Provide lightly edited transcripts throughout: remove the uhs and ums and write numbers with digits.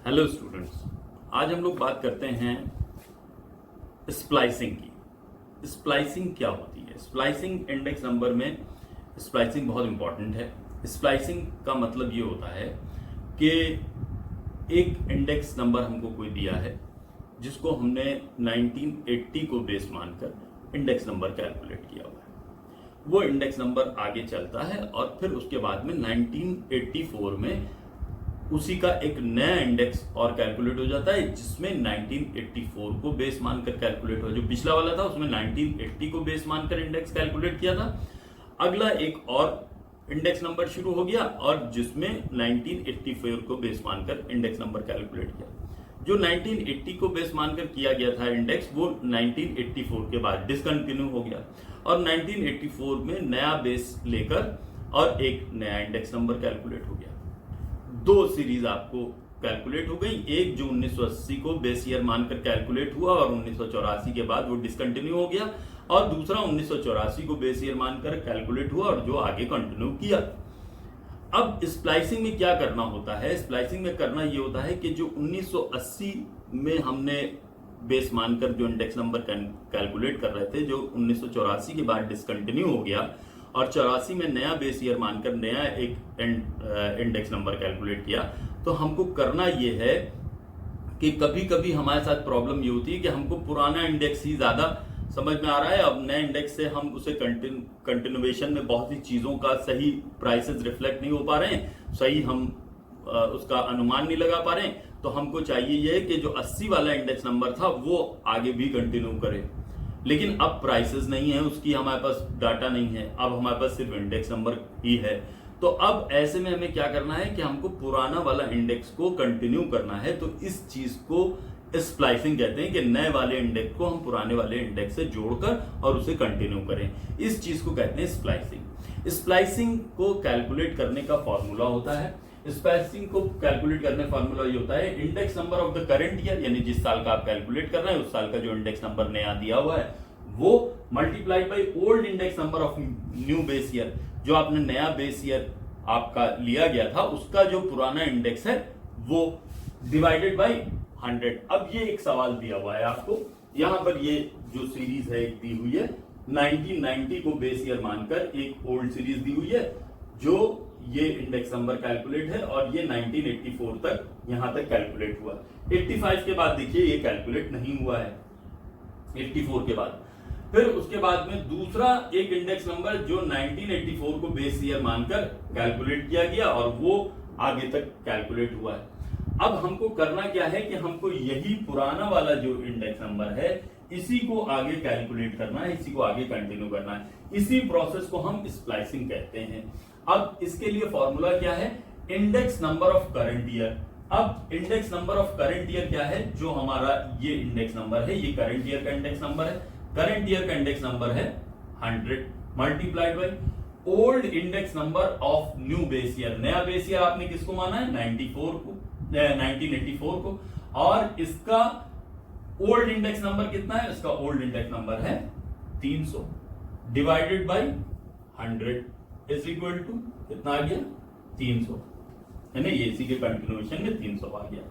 Hello students, आज हम लोग बात करते हैं स्प्लाइसिंग की। स्प्लाइसिंग क्या होती है? स्प्लाइसिंग इंडेक्स नंबर में स्प्लाइसिंग बहुत इंपॉर्टेंट है। स्प्लाइसिंग का मतलब ये होता है कि एक इंडेक्स नंबर हमको कोई दिया है जिसको हमने 1980 को बेस मानकर इंडेक्स नंबर कैलकुलेट किया हुआ है। वो इंडेक्स नंबर आगे चलता है और फिर उसके बाद में 1984 में उसी का एक नया इंडेक्स और कैलकुलेट हो जाता है जिसमें 1984 को बेस मानकर कैलकुलेट हो। जो पिछला वाला था उसमें 1980 को बेस मानकर इंडेक्स कैलकुलेट किया था। अगला एक और इंडेक्स नंबर शुरू हो गया और जिसमें 1984 को बेस मानकर इंडेक्स नंबर कैलकुलेट किया। जो 1980 को बेस मानकर किया गया था इंडेक्स, वो 1984 के बाद डिसकंटिन्यू हो गया और 1984 में नया बेस लेकर और एक नया इंडेक्स नंबर कैलकुलेट हो गया। दो सीरीज आपको कैलकुलेट हो गई, एक जो 1980 को बेस ईयर मानकर कैलकुलेट हुआ और 1984 के बाद वो डिसकंटिन्यू हो गया, और दूसरा 1984 को बेस ईयर मानकर कैलकुलेट हुआ और जो आगे कंटिन्यू किया। अब स्प्लाइसिंग में क्या करना होता है? स्प्लाइसिंग में करना ये होता है कि जो 1980 में हमने बेस मानकर जो इंडेक्स नंबर कैलकुलेट कर रहे थे, जो 1984 के बाद डिसकंटिन्यू हो गया और 84 में नया बेस ईयर मानकर नया एक इंडेक्स नंबर कैलकुलेट किया, तो हमको करना ये है कि कभी कभी हमारे साथ प्रॉब्लम ये होती है कि हमको पुराना इंडेक्स ही ज्यादा समझ में आ रहा है। अब नए इंडेक्स से हम उसे कंटिन्यूएशन में बहुत सी चीजों का सही प्राइसेस रिफ्लेक्ट नहीं हो पा रहे हैं, सही हम उसका अनुमान नहीं लगा पा रहे हैं। तो हमको चाहिए ये कि जो 80 वाला इंडेक्स नंबर था वो आगे भी कंटिन्यू करे, लेकिन अब प्राइसेस नहीं है, उसकी हमारे पास डाटा नहीं है, अब हमारे पास सिर्फ इंडेक्स नंबर ही है। तो अब ऐसे में हमें क्या करना है कि हमको पुराना वाला इंडेक्स को कंटिन्यू करना है। तो इस चीज को स्प्लाइसिंग कहते हैं कि नए वाले इंडेक्स को हम पुराने वाले इंडेक्स से जोड़कर और उसे कंटिन्यू करें। इस चीज को कहते हैं स्प्लाइसिंग। स्प्लाइसिंग को कैलकुलेट करने का फॉर्मूला होता है, स्प्लाइसिंग को कैलकुलेट करने का फॉर्मूला ये होता है index number of the current year, यानी जिस साल का आप कैलकुलेट कर रहे हैं उस साल का जो इंडेक्स नंबर नया दिया हुआ है वो multiplied by old index number of new base year. जो आपने नया बेस ईयर आपका लिया गया था उसका जो पुराना इंडेक्स है वो डिवाइडेड बाय 100। अब ये एक सवाल दिया हुआ है आपको, यहां पर ये जो सीरीज है एक दी हुई है 1990 को बेस ईयर मानकर एक ओल्ड सीरीज दी हुई है, जो ये इंडेक्स नंबर कैलकुलेट है और ये 1984 तक यहां तक कैलकुलेट हुआ। 85 के बाद देखिए ये कैलकुलेट नहीं हुआ है 84 के बाद। फिर उसके बाद में दूसरा एक इंडेक्स नंबर जो 1984 को बेस ईयर मानकर कैलकुलेट किया गया और वो आगे तक कैलकुलेट हुआ है। अब हमको करना क्या है कि हमको यही पुराना वाला जो इंडेक्स नंबर है इसी को आगे कैलकुलेट करना है, इसी को आगे कंटिन्यू करना है। इसी प्रोसेस को हम स्प्लाइसिंग कहते हैं। अब इसके लिए फॉर्मूला क्या है? Index number of current year. अब index number of current year क्या है? जो हमारा ये इंडेक्स नंबर है, ये करंट ईयर का इंडेक्स नंबर है। करंट ईयर का इंडेक्स नंबर है 100 multiplied by old index number of new base year. नया बेस ईयर आपने किसको माना है? 1984 को, और इसका ओल्ड इंडेक्स नंबर कितना है? इसका ओल्ड इंडेक्स नंबर है 300 divided by 100 is equal to कितना आ गया? 300, है ना। ये इसी के कंटिन्यूएशन में 300 आ गया।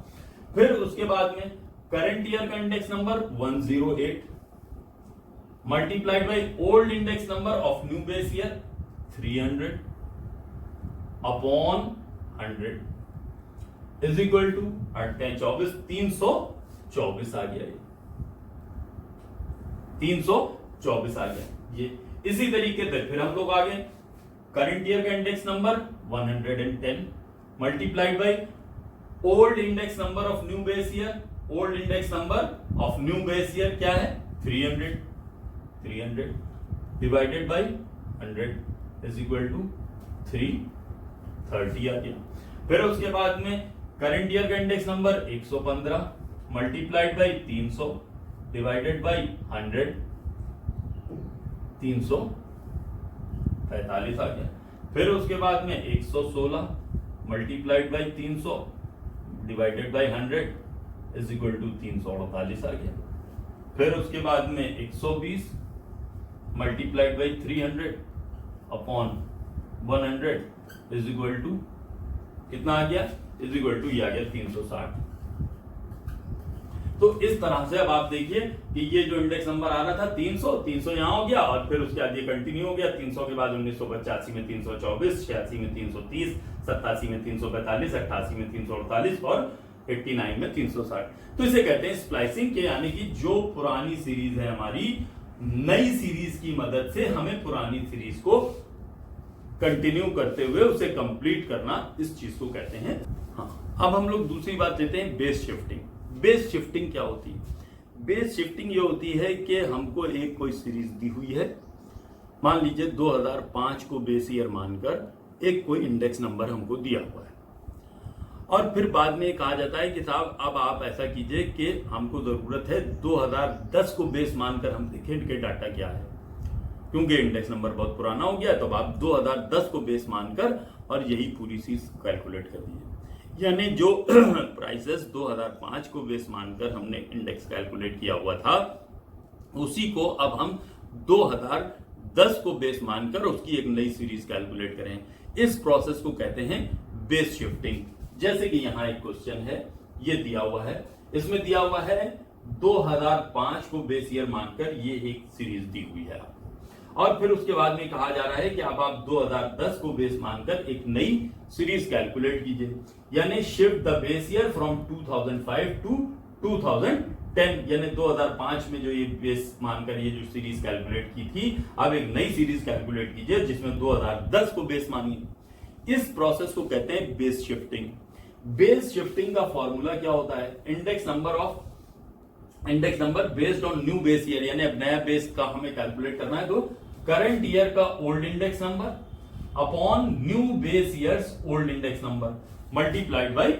फिर उसके बाद में करंट ईयर का index number 108 multiplied by old index number of new base year 300 upon 100 is equal to 24 324 आ गया। ये 324 आ गया। ये इसी तरीके से फिर हम लोग आगे करंट ईयर का index number 110 multiplied by old index number of new base year. Old index number of new base year क्या है? 300 divided by 100 is equal to 330 आ गया। फिर उसके बाद में करंट ईयर का index number 115 multiplied by 300 divided by 100 345 आ गया। फिर उसके बाद में 116 multiplied by 300 divided by 100 is equal to 348 आ गया। फिर उसके बाद में 120 multiplied by 300 upon 100 is equal to कितना आ गया? इज इक्वल टू ये आ गया 360। तो इस तरह से अब आप देखिए कि ये जो इंडेक्स नंबर आ रहा था 300 यहां हो गया और फिर उसके बाद ये कंटिन्यू हो गया 300 के बाद 1985 में 324, 86 में 330, 87 में 345, 88 में 348 और 89 में 360। तो इसे कहते हैं स्प्लाइसिंग के, यानी कि जो पुरानी सीरीज है हमारी नई सीरीज की मदद से हमें पुरानी सीरीज को कंटिन्यू करते हुए उसे कंप्लीट करना, इस चीज को कहते हैं। हाँ, अब हम लोग दूसरी बात लेते हैं बेस शिफ्टिंग। बेस शिफ्टिंग क्या होती है? बेस शिफ्टिंग ये होती है कि हमको एक कोई सीरीज दी हुई है, मान लीजिए 2005 को बेस ईयर मानकर एक कोई इंडेक्स नंबर हमको दिया हुआ है, और फिर बाद में कहा जाता है कि साहब अब आप ऐसा कीजिए कि हमको जरूरत है 2010 को बेस मानकर हम देखें कि डाटा क्या है, क्योंकि इंडेक्स नंबर बहुत पुराना हो गया। तो आप 2010 को बेस मानकर और यही पूरी चीज कैलकुलेट कर दीजिए। यानी जो प्राइसेस 2005 को बेस मानकर हमने इंडेक्स कैलकुलेट किया हुआ था, उसी को अब हम 2010 को बेस मानकर उसकी एक नई सीरीज कैलकुलेट करें। इस प्रोसेस को कहते हैं बेस शिफ्टिंग। जैसे कि यहां एक क्वेश्चन है, ये दिया हुआ है, इसमें दिया हुआ है 2005 को बेस ईयर मानकर ये एक सीरीज दी हुई है, और फिर उसके बाद में कहा जा रहा है कि अब आप 2010 को बेस मानकर एक नई सीरीज कैलकुलेट कीजिए, यानी shift the base year from 2005 to 2010, यानी 2005 में जो ये बेस मानकर ये जो सीरीज कैलकुलेट की थी, अब एक नई सीरीज कैलकुलेट कीजिए जिसमें 2010 को बेस मानिए। इस प्रोसेस को कहते हैं बेस शिफ्टिंग। बेस शिफ्टिंग का फॉर्मूला क्या होता है? Index number based on new base year, यानी अब नया बेस का हमें कैलकुलेट करना है, तो करंट ईयर का old index number upon new base years old index number multiplied by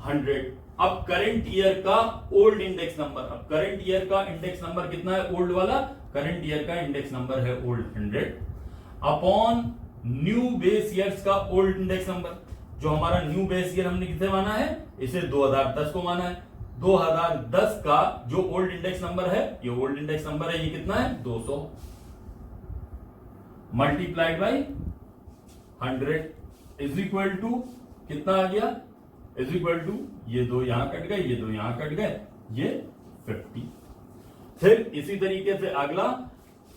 100। अब करंट ईयर का ओल्ड इंडेक्स नंबर, अब करंट ईयर का इंडेक्स नंबर कितना है? ओल्ड वाला करंट ईयर का इंडेक्स नंबर है old 100 upon new base years का ओल्ड इंडेक्स नंबर। जो हमारा न्यू बेस ईयर हमने किसे माना है? इसे 2010 को माना है। 2010 का जो ओल्ड इंडेक्स नंबर है, ये ओल्ड इंडेक्स नंबर है, ये कितना है? 200 multiplied by 100 is equal to कितना आ गया? इज इक्वल टू ये दो यहां कट गए, ये दो यहां कट गए, ये 50। फिर इसी तरीके से अगला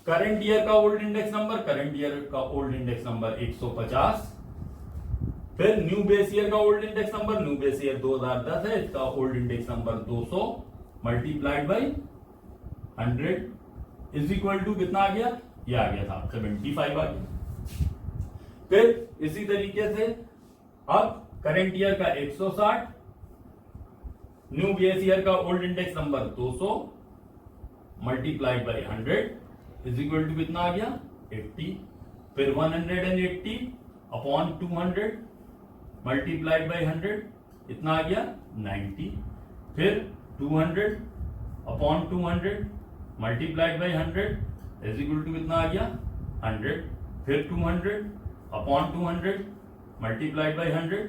करंट ईयर का old index number, current year का ओल्ड इंडेक्स नंबर 150। फिर न्यू बेस ईयर का old index number, new base year 2010 है, इसका old index number 200 multiplied by 100 is equal to कितना आ गया? ये आ गया था 75 आ गया। फिर इसी तरीके से अब करंट ईयर का 160, न्यू बेस ईयर का old index number 200 multiplied by 100 is equal to कितना आ गया? 80। फिर 180 अपॉन 200 मल्टीप्लाइड बाई 100 इतना आ गया? 90। फिर 200 upon 200 multiplied by 100 is equal to कितना आ गया? 100। फिर 200 upon 200 multiplied by 100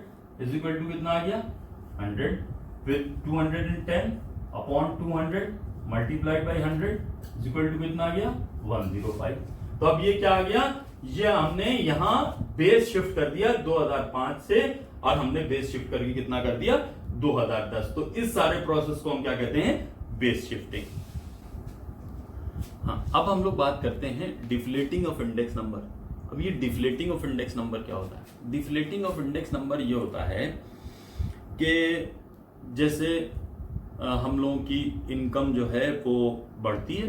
is equal to कितना आ गया? 100। फिर 210 upon 200 multiplied by 100 is equal to कितना आ गया? 105। तो अब ये क्या आ गया? ये हमने यहां बेस शिफ्ट कर दिया 2005 से, और हमने बेस शिफ्ट करके कितना कर दिया? 2010। तो इस सारे प्रोसेस को हम क्या कहते हैं? Base shifting. हाँ, अब हम लोग बात करते हैं डिफ्लेटिंग ऑफ इंडेक्स नंबर। अब ये डिफ्लेटिंग ऑफ इंडेक्स नंबर क्या होता है? डिफ्लेटिंग ऑफ इंडेक्स नंबर ये होता है कि जैसे हम लोगों की इनकम जो है वो बढ़ती है,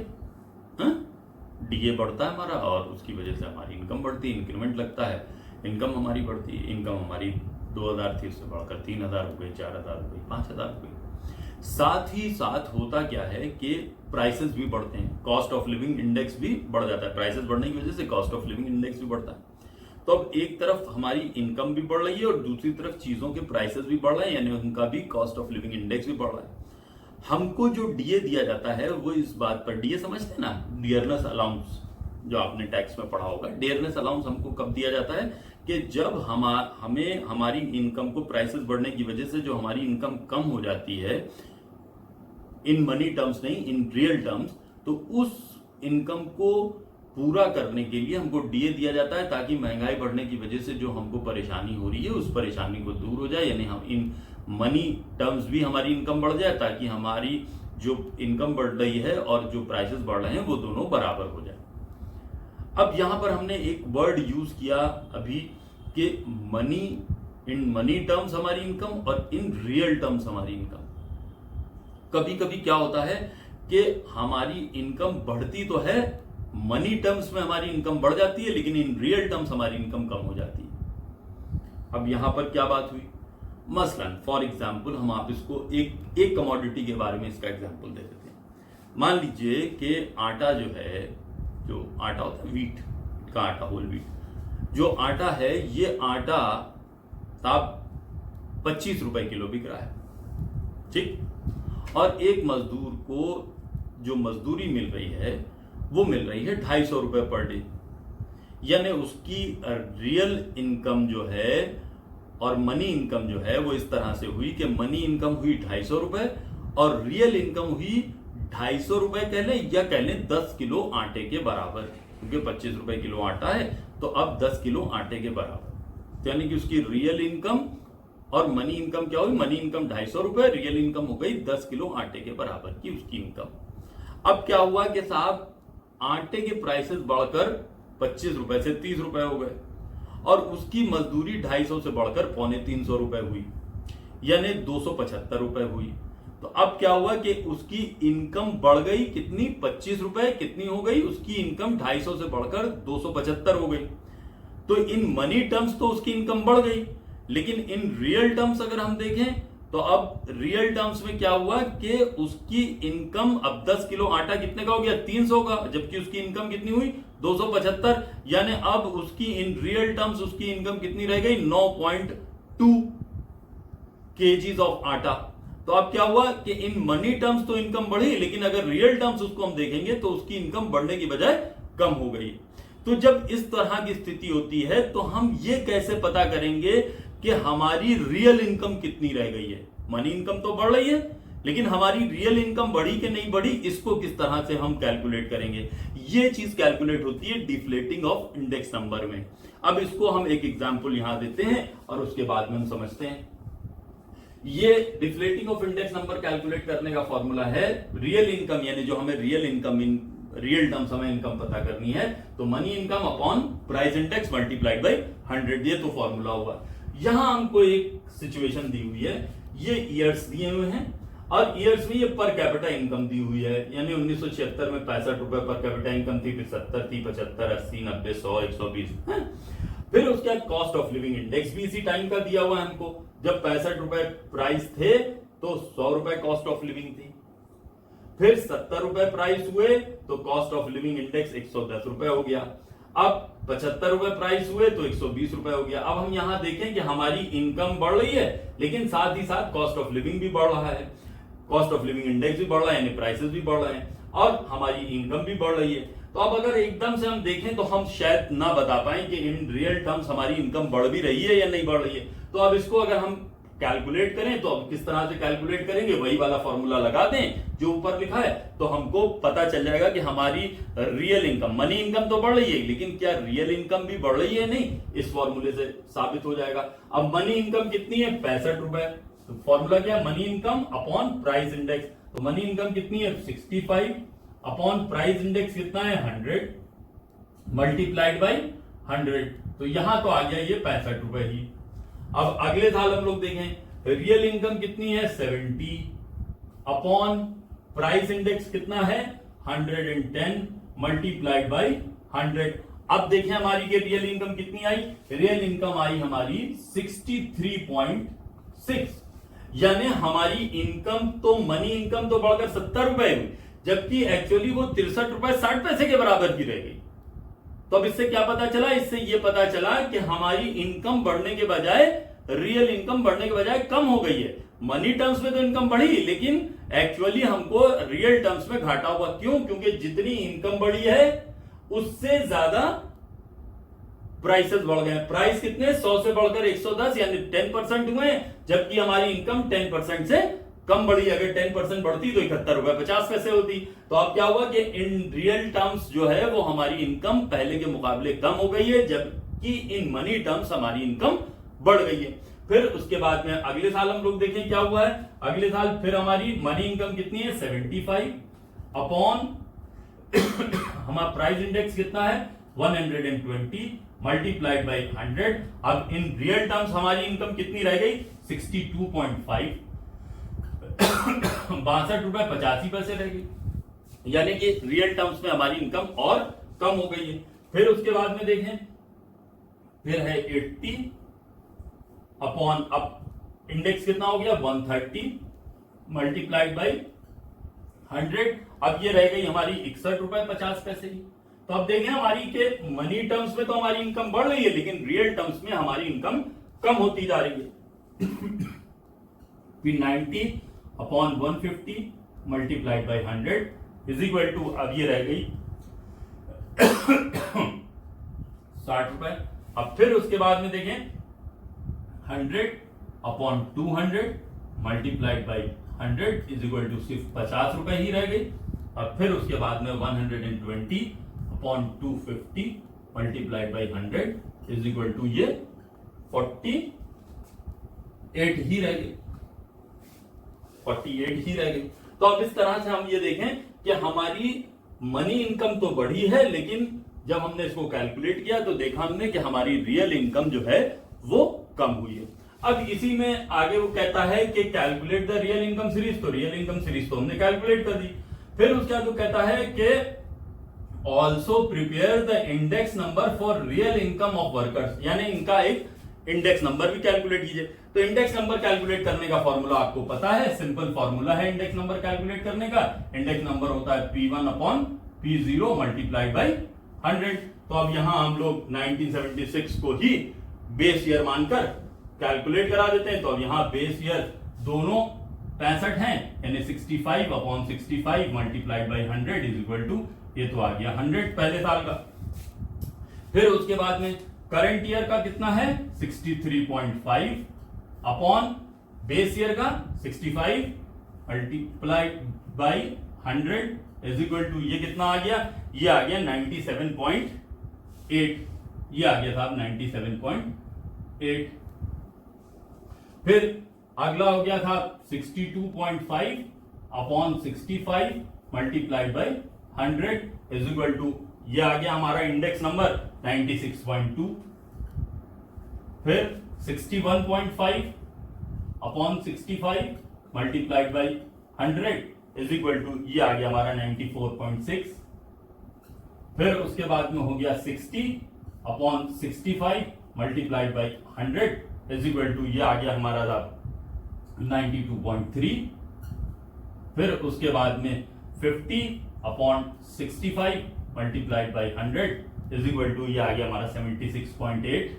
डीए बढ़ता है हमारा, और उसकी वजह से हमारी इनकम बढ़ती है, इंक्रीमेंट लगता है, इनकम हमारी बढ़ती है। इनकम हमारी 2000 थी, उससे बढ़कर 3000 हो गई, 4000 हो गई, 5000 हो गई। साथ ही साथ होता क्या है कि प्राइसेस भी बढ़ते हैं, कॉस्ट ऑफ लिविंग इंडेक्स भी बढ़ जाता है। प्राइसेस बढ़ने की वजह से कॉस्ट ऑफ लिविंग इंडेक्स भी बढ़ता है। तो अब एक तरफ हमारी इनकम भी बढ़ रही है और दूसरी तरफ चीजों के प्राइसेस भी बढ़ रहे हैं, यानी उनका भी कॉस्ट ऑफ लिविंग इंडेक्स भी बढ़ रहा है। हमको जो डीए दिया जाता है वो इस बात पर, डीए समझते हैं ना, डियरनेस अलाउंस, जो आपने टैक्स में पढ़ा होगा। डियरनेस अलाउंस हमको कब दिया जाता है? कि जब हमें हमारी इनकम को प्राइसेस बढ़ने की वजह से जो हमारी इनकम कम हो जाती है, इन मनी टर्म्स नहीं, इन रियल टर्म्स, तो उस इनकम को पूरा करने के लिए हमको डीए दिया जाता है, ताकि महंगाई बढ़ने की वजह से जो हमको परेशानी हो रही है उस परेशानी को दूर हो जाए, यानी हम इन मनी टर्म्स भी हमारी इनकम बढ़ जाए, ताकि हमारी जो इनकम बढ़ रही है और जो प्राइसेस बढ़ रहे हैं वो दोनों बराबर हो जाए। अब यहां पर हमने एक वर्ड यूज किया अभी कि मनी, इन मनी टर्म्स हमारी इनकम और इन रियल टर्म्स हमारी इनकम। कभी कभी क्या होता है कि हमारी इनकम बढ़ती तो है, मनी टर्म्स में हमारी इनकम बढ़ जाती है, लेकिन इन रियल टर्म्स हमारी इनकम कम हो जाती है। अब यहां पर क्या बात हुई, मसलन फॉर एग्जाम्पल हम आप इसको एक कमोडिटी के बारे में इसका एग्जाम्पल दे देते हैं। मान लीजिए कि आटा जो है, जो आटा होता है वीट का आटा, होल वीट जो आटा है, ये आटा साहब 25 रुपए किलो बिक रहा है, ठीक। और एक मजदूर को जो मजदूरी मिल रही है वो मिल रही है 250 रुपए पर डे, यानी उसकी रियल इनकम जो है और मनी इनकम जो है वो इस तरह से हुई कि मनी इनकम हुई 250 रुपए और रियल इनकम हुई 250 रुपए कह लें या कह लें 10 किलो आटे के बराबर, क्योंकि 25 रुपए किलो आटा है तो अब 10 किलो आटे के बराबर, यानी कि उसकी रियल इनकम और मनी इनकम क्या हुई, मनी इनकम 250 रुपए, रियल इनकम हो गई 10 किलो आटे के बराबर की उसकी इनकम। अब क्या हुआ कि साहब आटे के प्राइसेस बढ़कर 25 रुपए से 30 रुपए हो गए और उसकी मजदूरी 250 से बढ़कर 250 रुपए हुई, यानी 275 रुपए हुई। तो अब क्या हुआ कि उसकी इनकम बढ़ गई कितनी, 25 रुपए, कितनी हो गई उसकी इनकम 250 से बढ़कर 275 हो गई। तो इन मनी टर्म्स तो उसकी इनकम बढ़ गई, लेकिन इन रियल टर्म्स अगर हम देखें तो अब रियल टर्म्स में क्या हुआ कि उसकी इनकम अब 10 किलो आटा कितने का हो गया, 300 का, जबकि उसकी इनकम कितनी हुई 275, यानी अब उसकी इन रियल टर्म्स उसकी इनकम कितनी रह गई 9.2 केजीज ऑफ आटा। तो अब क्या हुआ कि इन मनी टर्म्स तो इनकम बढ़ी, लेकिन अगर रियल टर्म्स उसको हम देखेंगे तो उसकी इनकम बढ़ने की बजाय कम हो गई। तो जब इस तरह की स्थिति होती है तो हम ये कैसे पता करेंगे कि हमारी रियल इनकम कितनी रह गई है। मनी इनकम तो बढ़ रही है, लेकिन हमारी रियल इनकम बढ़ी कि नहीं बढ़ी, इसको किस तरह से हम कैलकुलेट करेंगे। ये चीज कैलकुलेट होती है डिफ्लेटिंग ऑफ इंडेक्स नंबर में। अब इसको हम एक एग्जांपल यहां देते हैं और उसके बाद में हम समझते हैं। ये deflating of index number calculate करने का फॉर्मूला है रियल इनकम, यानी जो हमें real income in real terms हमें इनकम पता करनी है तो money income upon price index multiplied by 100, ये तो फॉर्मूला हुआ। यहां हमको एक सिचुएशन दी हुई है, ये ईयर्स दिए हुए हैं और ईयर्स में ये पर कैपिटा इनकम दी हुई है, यानी 1976 में 65 रुपए पर कैपिटा इनकम थी, फिर 70 थी, 75, 80, 90, 100, 120 है। फिर उसके बाद कॉस्ट ऑफ लिविंग इंडेक्स भी इसी टाइम का दिया हुआ है हमको। जब 65 रुपए प्राइस थे तो 100 रुपए कॉस्ट ऑफ लिविंग थी, फिर 70 रुपए प्राइस हुए तो कॉस्ट ऑफ लिविंग इंडेक्स 110 रुपए हो गया। अब 75 रुपए प्राइस हुए तो 120 रुपए हो गया। अब हम यहां देखें कि हमारी इनकम बढ़ रही है, लेकिन साथ ही साथ कॉस्ट ऑफ लिविंग भी बढ़ रहा है, कॉस्ट ऑफ लिविंग इंडेक्स भी बढ़ रहा है, यानी प्राइसेस भी बढ़ रहे हैं और हमारी इनकम भी बढ़ रही है। तो अब अगर एकदम से हम देखें तो हम शायद ना बता पाए कि इन रियल टर्म्स हमारी इनकम बढ़ भी रही है या नहीं बढ़ रही है। तो अब इसको अगर हम कैलकुलेट करें तो अब किस तरह से कैलकुलेट करेंगे, वही वाला फॉर्मूला लगा दें जो ऊपर लिखा है, तो हमको पता चल जाएगा कि हमारी रियल इनकम, मनी इनकम तो बढ़ रही है, लेकिन क्या रियल इनकम भी बढ़ रही है नहीं, इस फॉर्मूले से साबित हो जाएगा। अब मनी इनकम कितनी है 65 रुपए, तो फॉर्मूला क्या है money income upon price index. तो मनी इनकम कितनी है 65 अपॉन प्राइस इंडेक्स कितना है 100 मल्टीप्लाइड बाई 100, तो यहां तो आ गया ये 65 रुपए ही। अब अगले साल हम लोग देखें रियल इनकम कितनी है 70 अपॉन प्राइस इंडेक्स कितना है 110 मल्टीप्लाइड बाई 100। अब देखें हमारी के रियल इनकम कितनी आई, रियल इनकम आई हमारी 63.6, यानी हमारी इनकम तो मनी इनकम तो बढ़कर 70 रुपए हुई, जबकि एक्चुअली वो 63 रुपए 60 पैसे के बराबर की रह गई। तो अब इससे क्या पता चला, इससे ये पता चला कि हमारी इनकम बढ़ने के बजाय रियल इनकम बढ़ने के बजाय कम हो गई है। मनी टर्म्स में तो इनकम बढ़ी, लेकिन एक्चुअली हमको रियल टर्म्स में घाटा हुआ। क्यों? क्योंकि जितनी इनकम बढ़ी है उससे ज्यादा प्राइसेस बढ़ गए। प्राइस कितने 100 से बढ़कर 110 यानी 10% हुए, जबकि हमारी इनकम 10% से कम बढ़ी। अगर 10% बढ़ती तो 71 रुपए 50 पैसे होती। तो अब क्या हुआ कि इन रियल टर्म्स जो है वो हमारी इनकम पहले के मुकाबले कम हो गई है, जबकि इन मनी टर्म्स हमारी इनकम बढ़ गई है। फिर उसके बाद में अगले साल हम लोग देखें क्या हुआ है। अगले साल फिर हमारी मनी इनकम कितनी है 75 अपॉन हमारा प्राइस इंडेक्स कितना है 120 मल्टीप्लाइड बाई 100। अब इन रियल टर्म्स हमारी इनकम कितनी रह गई 62.5 ₹62.85 रह गई, यानी कि रियल टर्म्स में हमारी इनकम और कम हो गई है। फिर उसके बाद में देखें फिर है 80 अपॉन अब इंडेक्स कितना हो गया 130 मल्टीप्लाइड बाई 100। अब ये रह गई हमारी ₹61.50 की। तो अब देखें हमारी के मनी टर्म्स में तो हमारी इनकम बढ़ रही है, लेकिन रियल टर्म्स में हमारी इनकम कम होती जा रही है। फिर 90 upon 150 multiplied by 100 is equal to अब ये रह गई ₹60। अब फिर उसके बाद में देखें 100 upon 200 multiplied by 100 is equal to सिर्फ ₹50 ही रह गई। अब फिर उसके बाद में 120 upon 250 multiplied by 100 is equal to ये 48 ही रह गई, 48 ही रह गई। तो अब इस तरह से हम ये देखें कि हमारी मनी इनकम तो बढ़ी है, लेकिन जब हमने इसको कैलकुलेट किया तो देखा हमने कि हमारी रियल इनकम जो है वो कम हुई है। अब इसी में आगे वो कहता है कि calculate the real income series, तो रियल इनकम सीरीज तो हमने कैलकुलेट कर दी। फिर उसके बाद वो कहता है कि also prepare the index number for real income of workers, यानी इनका एक इंडेक्स नंबर भी कैलकुलेट कीजिए। तो इंडेक्स नंबर कैलकुलेट करने का फॉर्मूला आपको पता है, सिंपल फॉर्मूला है इंडेक्स नंबर कैलकुलेट करने का। इंडेक्स नंबर होता है P1 upon P0 multiplied by 100। तो अब यहां हम लोग 1976 को ही बेस ईयर मानकर कैलकुलेट करा देते हैं। तो अब यहां बेस ईयर दोनों 65 हैं, यानी 65 upon 65 multiplied by 100 is equal to ये तो आ गया 100 पहले साल का। फिर उसके बाद में करंट ईयर का कितना है 63.5 अपॉन बेस ईयर का 65 multiplied by 100 is equal to ये कितना आ गया, ये आ गया 97.8, ये आ गया था 97.8। फिर अगला हो गया था 62.5 upon 65 multiplied by 100 is equal to ये आ गया हमारा इंडेक्स नंबर 96.2। फिर 61.5 upon 65 multiplied by 100 is equal to ये आ गया हमारा 94.6। फिर उसके बाद में हो गया 60 upon 65 multiplied by 100 is equal to ये आ गया हमारा था 92.3। फिर उसके बाद में 50 upon 65 multiplied by 100 is equal to ये आ गया हमारा 76.8।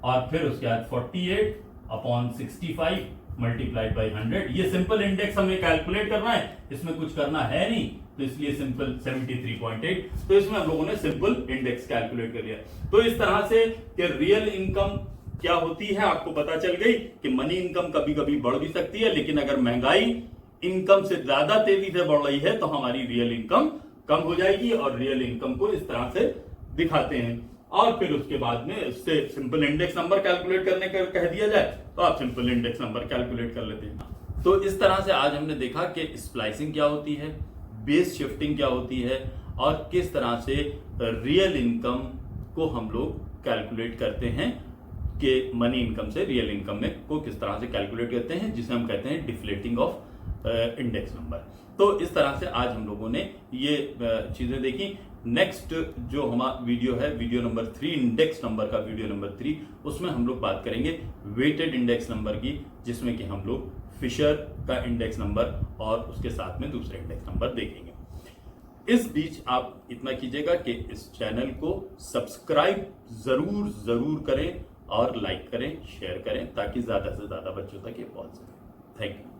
और फिर उसके बाद 48 अपॉन 65 मल्टीप्लाइड बाई 100, ये सिंपल इंडेक्स हमें कैलकुलेट करना है, इसमें कुछ करना है नहीं, तो इसलिए सिंपल 73.8। तो इसमें हम लोगों ने सिंपल इंडेक्स कैलकुलेट कर लिया। तो इस तरह से कि रियल इनकम क्या होती है आपको पता चल गई कि मनी इनकम कभी कभी बढ़ भी सकती है, लेकिन अगर महंगाई इनकम से ज्यादा तेजी से बढ़ रही है तो हमारी रियल इनकम कम हो जाएगी, और रियल इनकम को इस तरह से दिखाते हैं। और फिर उसके बाद में इससे सिंपल इंडेक्स नंबर कैलकुलेट करने का कह दिया जाए तो आप सिंपल इंडेक्स नंबर कैलकुलेट कर लेते हैं। तो इस तरह से आज हमने देखा कि स्प्लाइसिंग क्या होती है, बेस शिफ्टिंग क्या होती है, और किस तरह से रियल इनकम को हम लोग कैलकुलेट करते हैं कि मनी इनकम से रियल इनकम में को किस तरह से कैलकुलेट करते हैं, जिसे हम कहते हैं डिफ्लेटिंग ऑफ इंडेक्स नंबर। तो इस तरह से आज हम लोगों ने ये चीजें देखी। नेक्स्ट जो हमारा वीडियो है, वीडियो नंबर 3, इंडेक्स नंबर का वीडियो नंबर 3, उसमें हम लोग बात करेंगे वेटेड इंडेक्स नंबर की, जिसमें कि हम लोग फिशर का इंडेक्स नंबर और उसके साथ में दूसरे इंडेक्स नंबर देखेंगे। इस बीच आप इतना कीजिएगा कि इस चैनल को सब्सक्राइब जरूर करें और लाइक करें, शेयर करें, ताकि ज्यादा से ज्यादा बच्चों तक ये पहुंच सके। Thank you.